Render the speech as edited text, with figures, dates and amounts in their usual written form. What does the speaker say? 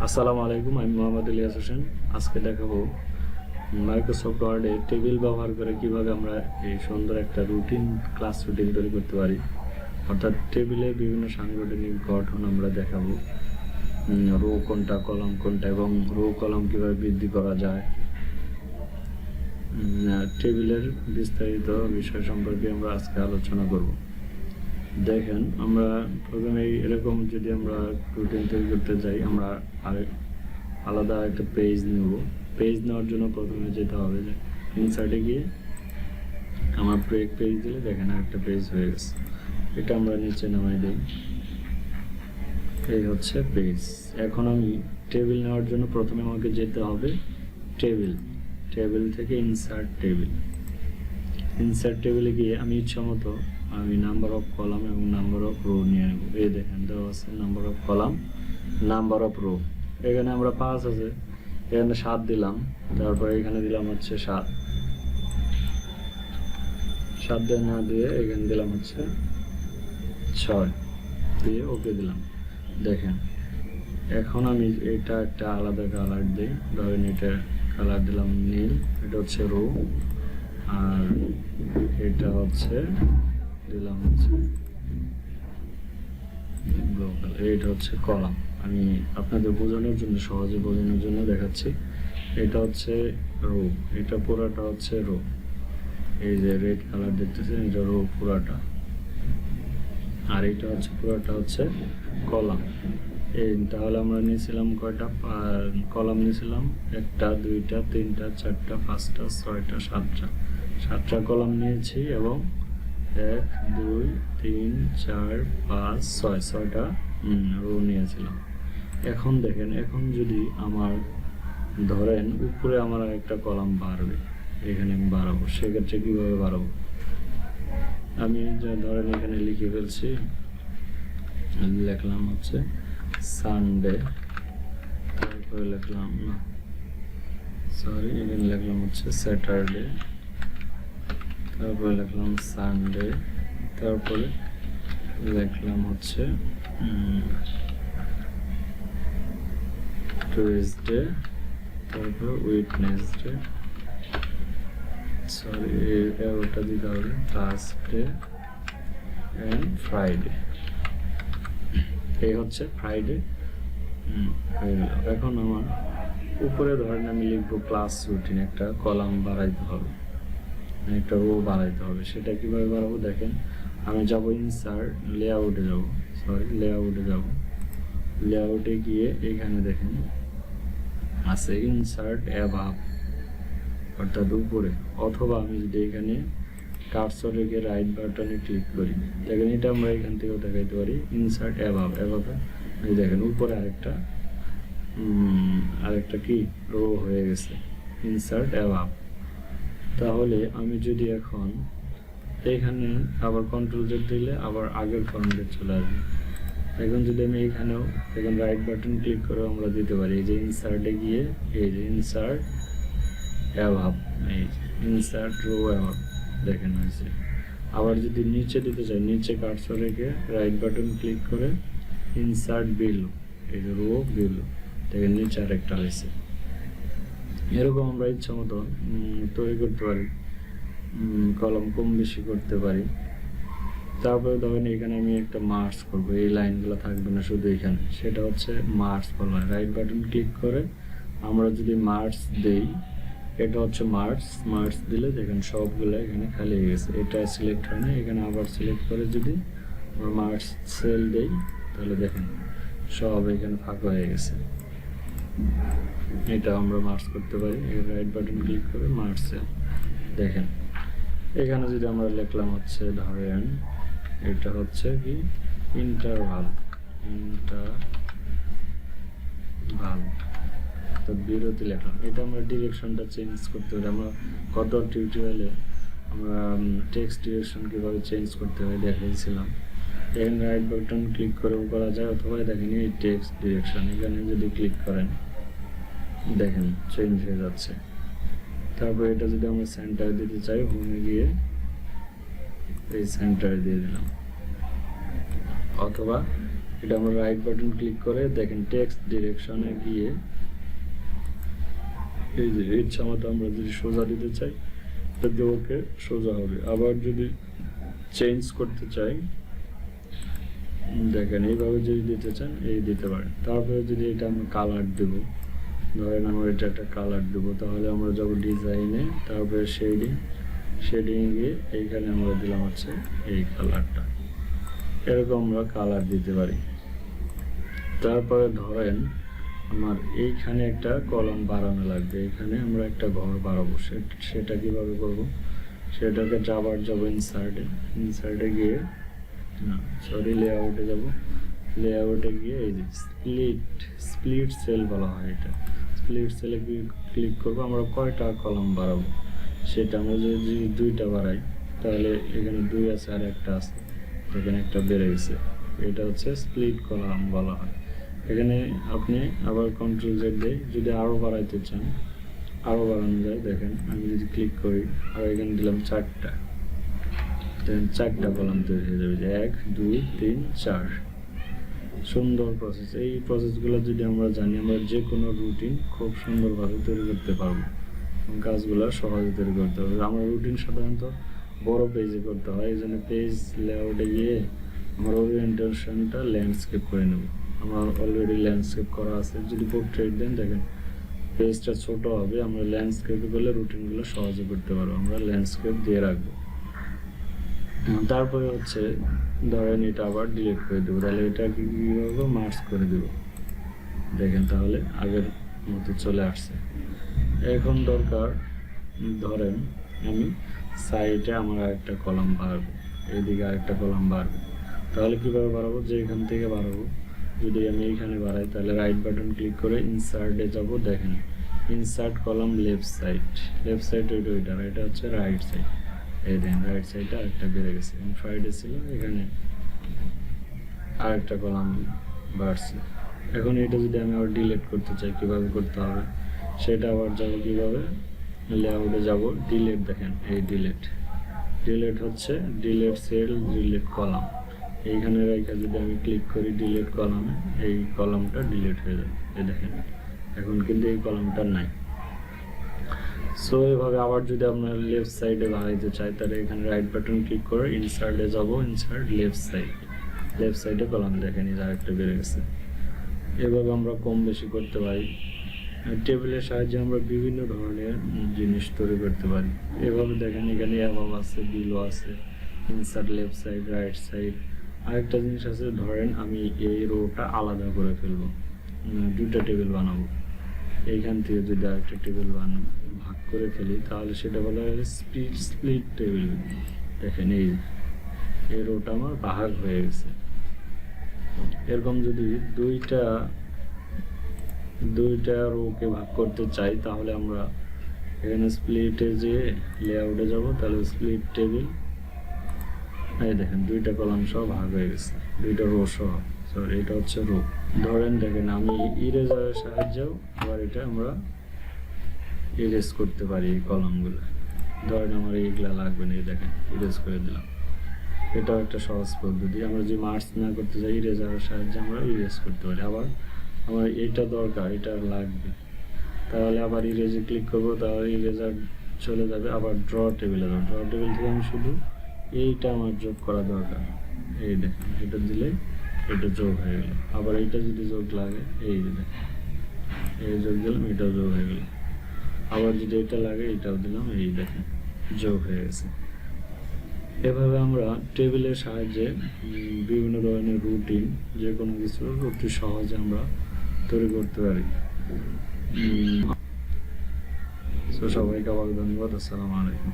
আসসালামু আলাইকুম, আমি মোহাম্মদ ইলিয়াস হোসেন। আজকে দেখাবো মাইক্রোসফট ওয়ার্ডে টেবিল ব্যবহার করে কিভাবে আমরা এই সুন্দর একটা ক্লাস রুটিন তৈরি করতে পারি। অর্থাৎ টেবিলে বিভিন্ন সাংগঠনিক গঠন আমরা দেখাবো, রো কোনটা, কলাম কোনটা এবং রো কলাম কিভাবে বৃদ্ধি করা যায়। টেবিলের বিস্তারিত বিষয় সম্পর্কে আমরা আজকে আলোচনা করব। দেখেন, আমরা প্রথমে এরকম যদি আমরা রুটিন তৈরি করতে যাই, আমরা আলাদা একটা পেজ নেব। পেজ নেওয়ার জন্য প্রথমে যেতে হবে যে ইনসার্টে গিয়ে আমার ব্রেক পেজ দিলে দেখেন একটা পেজ হয়ে গেছে। এটা আমরা নিচে নামাই দিই। এই হচ্ছে পেজ। এখন আমি টেবিল নেওয়ার জন্য প্রথমে আমাকে যেতে হবে টেবিল থেকে ইনসার্ট টেবিলে গিয়ে আমি ইচ্ছা মতো আমি নাম্বার অফ কলাম এবং নাম্বার অফ রো নিয়ে নেব। এই দেখেন দেওয়া আছে number of column, number of rho. এখানে আমরা 5 আছে, এখানে 7 দিলাম, তারপরে এখানে দিলাম হচ্ছে 7 দিয়ে না দিয়ে এখানে দিলাম হচ্ছে 6 দিয়ে ওকে দিলাম। দেখেন এখন আমি এটা একটা আলাদা কালার দিই। ধরেন এটা কালার দিলাম নীল, এটা হচ্ছে রো, আর এটা হচ্ছে দিলাম হচ্ছে ব্লু কালার, এটা হচ্ছে কলাম। আমি আপনাদের বোঝানোর জন্য, সহজে বোঝানোর জন্য দেখাচ্ছি। এটা হচ্ছে রো, এটা পুরাটা হচ্ছে রো। এই যে রেড কালার দেখতেছেন, এটা রো পুরাটা, আর এটা হচ্ছে পুরাটা হচ্ছে কলাম। এই তাহলে আমরা নিয়েছিলাম কয়টা কলাম নিয়েছিলাম? 1টা 2টা 3টা 4টা 5টা 6টা 7টা কলাম নিয়েছি এবং 1 2 3 4 5 6টা রো নিয়েছিলাম। এখন দেখেন, এখন যদি আমার ধরেন উপরে আমার একটা কলাম বাড়বে, এখানে আমি বাড়াবো, সেক্ষেত্রে কীভাবে বাড়াবো? আমি ধরেন এখানে লিখে ফেলছি, লিখলাম হচ্ছে সানডে, তারপরে লিখলাম এখানে লিখলাম হচ্ছে স্যাটারডে, তারপরে লিখলাম সানডে, তারপরে লিখলাম হচ্ছে টুইসডে, তারপর উইডনেসডে, ওটা দিতে হবে থার্সডে অ্যান্ড ফ্রাইডে। এই হচ্ছে ফ্রাইডে হয়ে গেল। এখন আমার উপরে ধরেন আমি লিখবো ক্লাস রুটিন, একটা কলাম বাড়াইতে হবে, একটা রো বাড়াইতে হবে। সেটা কিভাবে বাড়াবো? দেখেন, আমি যাব ইনসার্ট, লেআউটে গিয়ে এখানে দেখেন আছে ইনসার্ট অ্যাবাভ, অর্থাৎ উপরে, অথবা আমি যদি এখানে কার্সর রেখে রাইট বাটনে ক্লিক করি, দেখেন এটা আমরা এখান থেকেও দেখাইতে পারি। ইনসার্ট অ্যাবাভে দেখেন উপরে আরেকটা কি রো হয়ে গেছে, ইনসার্ট অ্যাবাভ। তাহলে আমি যদি এখন এখানে আবার কন্ট্রোল জেড দিলে আবার আগের ফর্মেটে চলে আসবে। এখন যদি আমি এখানেও দেখেন রাইট বাটন ক্লিক করে আমরা দিতে পারি, এই যে ইনসার্টে গিয়ে এই যে ইনসার্ট অ্যাবাভ, এই যে ইনসার্ট রো অ্যাবাভ, দেখেন হয়েছে। আবার যদি নিচে দিতে চাই, নিচে কার্সর রেখে রাইট বাটন ক্লিক করে ইনসার্ট বিলো, এই যে রো বিলো, দেখেন নিচে আরেকটা হয়েছে। এরকম আমরা ইচ্ছা মতো তৈরি করতে পারি, কলম কম বেশি করতে পারি। তারপরে ধরেন এখানে আমি একটা মার্জ করবো, এই লাইনগুলো থাকবে না শুধু এখানে, সেটা হচ্ছে মার্জ বলা হয়। রাইট বাটন ক্লিক করে আমরা যদি মার্জ দেই, এটা হচ্ছে মার্জ দিলে দেখেন সবগুলো এখানে খালি হয়ে গেছে, এটা সিলেক্ট হয় না। এখানে আবার সিলেক্ট করে যদি আমরা মার্জ সেল দেই, তাহলে দেখেন সব এখানে ফাঁকা হয়ে গেছে। এটা আমরা মার্জ করতে পারি, রাইট বাটন ক্লিক করে মার্জ সেল। দেখেন এখানে যদি আমরা লিখলাম হচ্ছে ধরেন এটা হচ্ছে কি ইন্টারভাল, তো বিরতি লিখলাম। এটা আমরা ডিরেকশনটা চেঞ্জ করতে পারি। আমরা গত টিউটোরিয়ালে আমরা টেক্সট ডিরেকশন কীভাবে চেঞ্জ করতে হয় দেখিয়েছিলাম। এখানে রাইট বাটন ক্লিক করেও করা যায়, অথবা দেখেন এই টেক্সট ডিরেকশন, এখানে যদি ক্লিক করেন দেখেন চেঞ্জ হয়ে যাচ্ছে। তারপর এটা যদি আমরা সেন্টার দিতে চাই, হোমে গিয়ে এই সেন্টার দিয়ে দিলাম, অথবা এটা আমরা রাইট বাটন ক্লিক করে দেখেন টেক্সট ডিরেকশনে গিয়ে এই যে ইচ্ছা মতো আমরা যদি সোজা দিতে চাই তাতে ওকে সোজা হবে। আবার যদি চেঞ্জ করতে চাই দেখেন এইভাবে যদি দিতে চান এই দিতে পারেন। তারপরে যদি এটা আমরা কালার দেব, ধরেন আমরা এটা একটা কালার দেবো, তাহলে আমরা যাব ডিজাইনে, তারপরে শেডিং গিয়ে এইখানে আমরা দিলাম হচ্ছে এই কালারটা। এরকম আমরা কালার দিতে পারি। তারপরে ধরেন আমার এইখানে একটা কলাম বাড়ানো লাগবে, এখানে আমরা একটা ঘর বাড়াবো, সেটা কিভাবে করব? সেটাকে যাব ইনসার্টে গিয়ে লেআউটে যাব, লেআউটে গিয়ে এই যে স্প্লিট সেল বলা হয়, এটা স্প্লিট সেলে ক্লিক করবো। আমরা কয়টা কলাম বাড়াবো সেটা আমরা যদি 2টা বাড়াই তাহলে এখানে 2 আছে আর একটা আছে, এখানে একটা বেড়ে গেছে, এটা হচ্ছে স্প্লিট কলাম বলা হয়। এখানে আপনি আবার কন্ট্রোল জেড দিয়ে যদি আরও বাড়াইতে চান আরও বাড়ানো যায়। দেখেন আমি যদি ক্লিক করি আর এখানে দিলাম 4টা, দেখেন 4টা কলাম তৈরি হয়ে যাবে, যে 1 2 3 4। সুন্দর প্রসেস। এই প্রসেসগুলো যদি আমরা জানি আমরা যে কোনো রুটিন খুব সুন্দরভাবে তৈরি করতে পারবো, কাজগুলো সহজে তৈরি করতে হবে। আমরা রুটিন সাধারণত বড় পেজে করতে হয়, এই জন্য পেজ লেআউটে গিয়ে আমরা ওরিয়েন্টেশনটা ল্যান্ডস্কেপ করে নেব। আমার অলরেডি ল্যান্ডস্কেপ করা আছে। যদি পোর্ট্রেট দেন দেখেন পেজটা ছোট হবে, আমরা ল্যান্ডস্কেপে করলে রুটিনগুলো সহজে করতে পারবো। আমরা ল্যান্ডস্কেপ দিয়ে রাখবো। তারপরে হচ্ছে ধরেন এটা আবার ডিলিট করে দেবো, তাহলে এটা কীভাবে মার্জ করে দেবো দেখেন, তাহলে আগের মতো চলে আসছে। এখন দরকার ধরেন আমি সাইডে আমার আরেকটা কলাম বাড়াবো, এইদিকে আরেকটা কলাম বাড়বে, তাহলে কীভাবে বাড়াবো? যে এখান থেকে বাড়াবো, যদি আমি এইখানে বাড়াই তাহলে রাইট বাটন ক্লিক করে ইনসার্টে যাব, দেখেন ইনসার্ট কলাম লেফট সাইড ওইটা, এটা হচ্ছে রাইট সাইড। এই দেখেন রাইট সাইডে আরেকটা বেড়ে গেছে, ফ্রাইডে ছিল এখানে আরেকটা কলাম বাড়ছে। এখন এটা যদি আমি আবার ডিলিট করতে চাই কীভাবে করতে হবে সেটা আবার যাবো কীভাবে, লেআউটে যাব, ডিলিট, দেখেন এই ডিলিট হচ্ছে ডিলিট সেল ডিলিট কলাম, এইখানে রেখে যদি আমি ক্লিক করি ডিলিট কলামে এই কলামটা ডিলিট হয়ে যাবে। এই দেখেন এখন কিন্তু এই কলামটা নাই। সো এভাবে আবার যদি আপনার লেফট সাইডে বাড়াইতে চাই তাহলে এখানে রাইট বাটন ক্লিক করে ইনসার্টে যাব, ইনসার্ট লেফট সাইডে কলাম, দেখেন এই আরেকটা বেড়ে গেছে। এভাবে আমরা কম বেশি করতে পারি। টেবিলের সাহায্যে আমরা বিভিন্ন ধরনের জিনিস তৈরি করতে পারি। এভাবে দেখেন এখানে অ্যাবাভ আছে, বিলো আছে, insert left side right side. আরেকটা জিনিস আছে, ধরেন আমি এই রোটা আলাদা করে ফেলবো, 2টা টেবিল বানাবো, এইখান থেকে যদি আরেকটা টেবিল ভাগ করে ফেলি তাহলে সেটা বলা হয় স্প্লিট টেবিল। দেখেন এই রোটা আমার ভাগ হয়ে গেছে। এরকম যদি দুইটা রোকে ভাগ করতে চাই তাহলে আমরা এখানে স্প্লিটে যে লেআউটে যাব, তাহলে স্প্লিট টেবিল, এই দেখেন 2টা কলাম সহ ভাগ হয়ে গেছে, 2টা রো সহ, সরি এটা হচ্ছে রো। ধরেন দেখেন আমি ইরেজারের সাহায্যেও আবার এটা আমরা ইরেজ করতে পারি এই কলামগুলো। ধরেন আমার এইগুলা লাগবে না, এই দেখেন ইরেজ করে দিলাম। এটাও একটা সহজ পদ্ধতি। আমরা যে মার্চ না করতে চাই ইরেজারের সাহায্যে আমরা ইরেজ করতে পারি। আবার আমার এইটা দরকার, এটা লাগবে, তাহলে আবার ইরেজে ক্লিক করবো, তাহলে ইরেজার চলে যাবে। আবার ড্র টেবিলে যাবো, ড্র টেবিল থেকে আমি শুধু এইটা আমার যোগ করা দরকার, এই দেখেন এটা দিলে এটা যোগ হয়ে গেল। আবার এইটা যদি যোগ লাগে এই যে দেখেন এই যোগ দিলাম, এটাও যোগ হয়ে গেল। আবার যদি এটা লাগে এটাও দিলাম, এই দেখেন যোগ হয়ে গেছে। এভাবে আমরা টেবিলের সাহায্যে বিভিন্ন ধরনের রুটিন, যে কোনো কিছু অতি সহজে আমরা তৈরি করতে পারি। সবাইকে আবার ধন্যবাদ। আসসালামু আলাইকুম।